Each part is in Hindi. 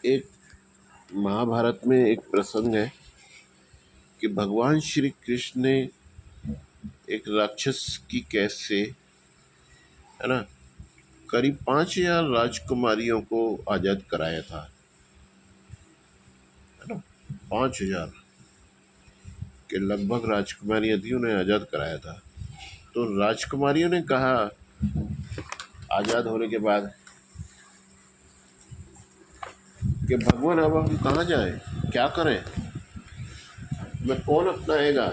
एक महाभारत में एक प्रसंग है कि भगवान श्री कृष्ण ने एक राक्षस की कैद से, है ना, करीब 5,000 राजकुमारियों को आज़ाद कराया था, है ना। 5,000 के लगभग राजकुमारियां थी, उन्हें आज़ाद कराया था। तो राजकुमारियों ने कहा आज़ाद होने के बाद कि भगवान अब हम कहाँ जाएं, क्या करें, मैं कौन अपनाएगा,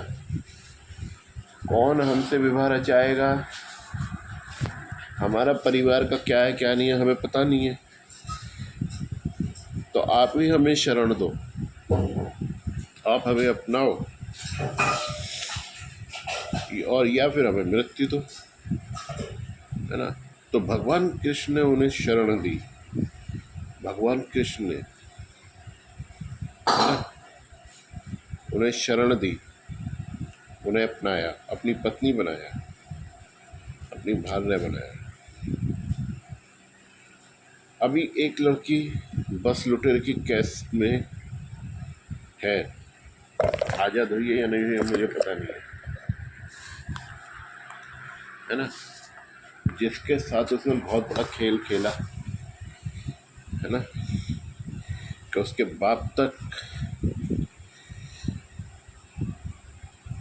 कौन हमसे विवाह रचाएगा, हमारा परिवार का क्या है क्या नहीं है हमें पता नहीं है, तो आप ही हमें शरण दो, आप हमें अपनाओ और या फिर हमें मृत्यु दो, है ना। तो भगवान कृष्ण ने उन्हें शरण दी। भगवान कृष्ण ने उन्हें शरण दी, उन्हें अपनाया, अपनी पत्नी बनाया, अपनी भार्या बनाया। अभी एक लड़की बस लुटेरे की कैद में है, आज़ाद हुई है या नहीं हुई है मुझे पता नहीं है ना। जिसके साथ उसने बहुत बड़ा खेल खेला, है ना, कि उसके बाप तक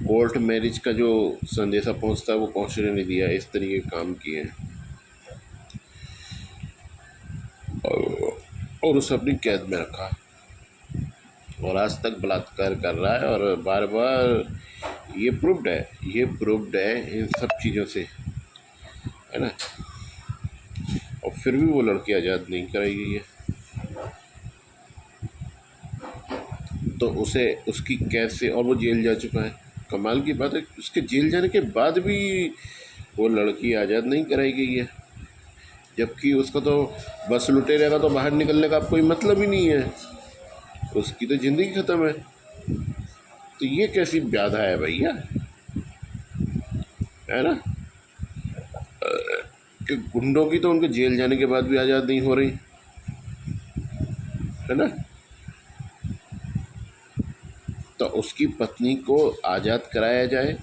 कोर्ट मैरिज का जो संदेशा पहुंचता है वो पहुंचने नहीं दिया, इस तरीके के काम किए हैं और उसे अपनी कैद में रखा और आज तक बलात्कार कर रहा है। और बार बार ये प्रूव्ड है इन सब चीज़ों से, है ना। और फिर भी वो लड़की आज़ाद नहीं कराई गई है। तो उसे उसकी कैद से, और वो जेल जा चुका है। कमाल की बात है, उसके जेल जाने के बाद भी वो लड़की आज़ाद नहीं कराई गई है, जबकि उसका तो बस लुटेरे का तो बाहर निकलने का कोई मतलब ही नहीं है, उसकी तो ज़िंदगी ख़त्म है। तो ये कैसी व्याधा है भैया, है ना, कि गुंडों की तो उनके जेल जाने के बाद भी आज़ाद नहीं हो रही, है ना। तो उसकी पत्नी को आज़ाद कराया जाए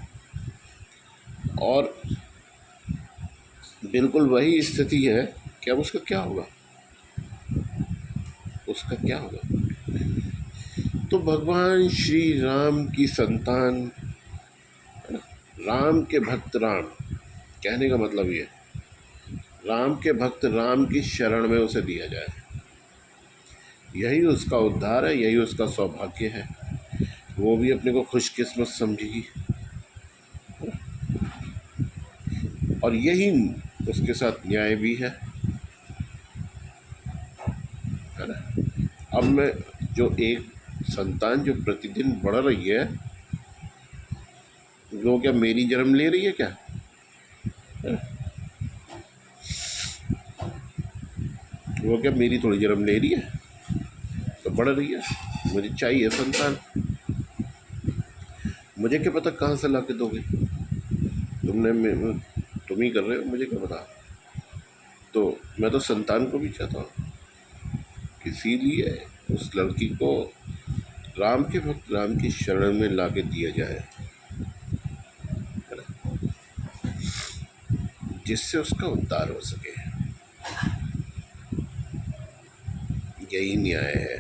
और बिल्कुल वही स्थिति है कि अब उसका क्या होगा, उसका क्या होगा। तो भगवान श्री राम की संतान, राम के भक्त राम, कहने का मतलब ये, राम के भक्त राम की शरण में उसे दिया जाए, यही उसका उद्धार है, यही उसका सौभाग्य है। वो भी अपने को खुशकिस्मत समझेगी और यही उसके साथ न्याय भी है ना। अब मैं जो एक संतान जो प्रतिदिन बढ़ रही है, वो क्या मेरी जन्म ले रही है क्या, वो क्या मेरी थोड़ी जन्म ले रही है, तो बढ़ रही है। मुझे चाहिए संतान, मुझे क्या पता कहाँ से ला के दोगे, तुम ही कर रहे हो, मुझे क्या पता। तो मैं तो संतान को भी चाहता हूँ, इसीलिए उस लड़की को राम के भक्त राम की शरण में ला के दिया जाए, जिससे उसका उद्धार हो सके। यही न्याय है।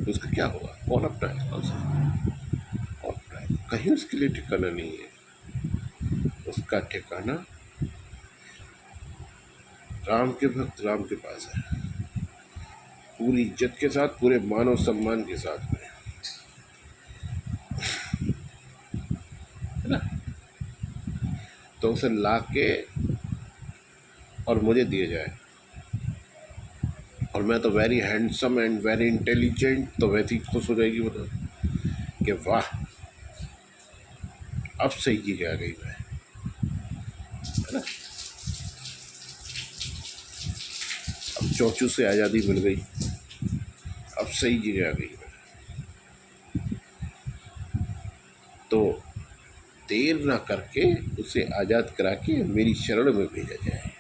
उसका क्या होगा, कौन अपनाएगा उसे, कौन अपनाएगा, कहीं उसके लिए ठिकाना नहीं है। उसका ठिकाना राम के भक्त राम के पास है, पूरी इज्जत के साथ, पूरे मानव सम्मान के साथ में, है ना। तो उसे ला के और मुझे दिया जाए, और मैं तो very handsome and very intelligent, तो वैसी खुश हो जाएगी वो तो, कि वाह अब सही जगह आ गई मैं, है ना। अब चौचू से आज़ादी मिल गई, अब सही जगह आ गई मैं। तो देर ना करके उसे आज़ाद करा के मेरी शरण में भेजा जाए।